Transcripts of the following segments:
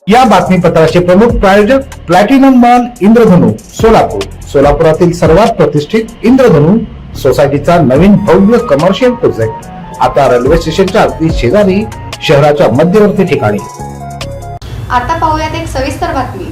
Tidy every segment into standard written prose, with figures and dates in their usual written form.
या बातमीपत्राचे प्रमुख प्रायोजक प्लॅटिनम मॉल इंद्रधनु सोलापूर। सोलापुरातील सर्वात प्रतिष्ठित इंद्रधनु सोसायटीचा नवीन भव्य कमर्शियल प्रोजेक्ट आता रेल्वे स्टेशनच्या अगदी शेजारी शहराच्या मध्यवर्ती ठिकाणी। आता पाहूयात एक सविस्तर बातमी।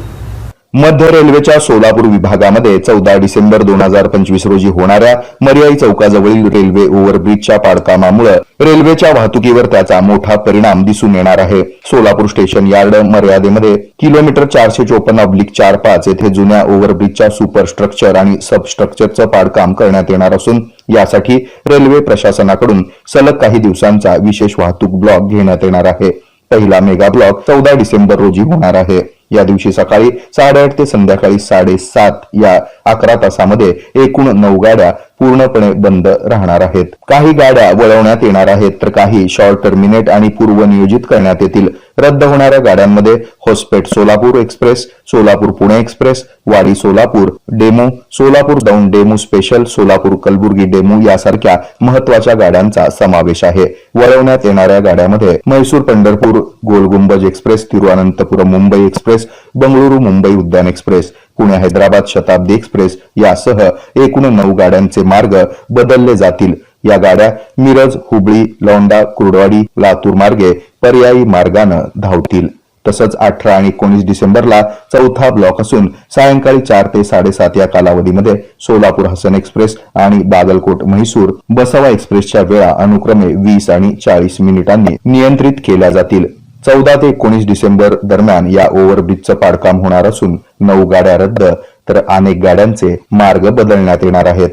मध्य रेल्वेच्या सोलापूर विभागामध्ये 14 डिसेंबर 2025 रोजी होणाऱ्या मर्याई चौकाजवळील रेल्वे ओव्हरब्रिजच्या पाडकामामुळे रेल्वेच्या वाहतुकीवर त्याचा मोठा परिणाम दिसून येणार आहे। सोलापूर स्टेशन यार्ड मर्यादेमध्ये किलोमीटर 454/45 येथे जुन्या ओव्हरब्रिजच्या सुपरस्ट्रक्चर आणि सबस्ट्रक्चरचं पाडकाम करण्यात येणार असून यासाठी रेल्वे प्रशासनाकडून सलग काही दिवसांचा विशेष वाहतूक ब्लॉक घेण्यात येणार आहे। पहिला मेगा ब्लॉक 14 डिसेंबर रोजी होणार आहे। या दिवशी सकाळी 8:30 ते संध्याकाळी 7:30 या 11 तासामध्ये एकूण 9 गाड्या पूर्णपणे बंद राहणार आहेत। काही गाड्या वळवण्यात येणार आहेत तर काही शॉर्ट टर्मिनेट आणि पूर्वनियोजित करण्यात येतील। रद्द होणाऱ्या गाड्यांमध्ये Hospet Solapur express, Solapur Pune express, Wadi Solapur DEMU, Solapur Daund DEMU special, Solapur Kalaburagi DEMU यासारख्या महत्वाच्या गाड्यांचा समावेश आहे। वळवण्यात येणाऱ्या गाड्यांमध्ये Mysore Pandharpur Golgumbaz express, Thiruvananthapuram Mumbai express, Bengaluru Mumbai Udyan express, Pune Hyderabad Shatabdi express यासह एकूण 9 गाड्यांचे मार्ग बदलले जातील। या गाड्या मिरज, हुबळी, लोंढा, कुर्डवाडी, लातूर मार्गे पर्यायी मार्गाने धावतील। तसंच 18 आणि 19 डिसेंबरला चौथा ब्लॉक असून सायंकाळी 4 ते 7:30 या कालावधीमध्ये सोलापूर हसन एक्सप्रेस आणि बागलकोट म्हैसूर बसवा एक्सप्रेसच्या वेळा अनुक्रमे 20 आणि 40 मिनिटांनी नियंत्रित केल्या जातील। 14 ते 19 डिसेंबर दरम्यान या ओव्हरब्रिजचं पाडकाम होणार असून 9 गाड्या रद्द तर अनेक गाड्यांचे मार्ग बदलण्यात येणार आहेत।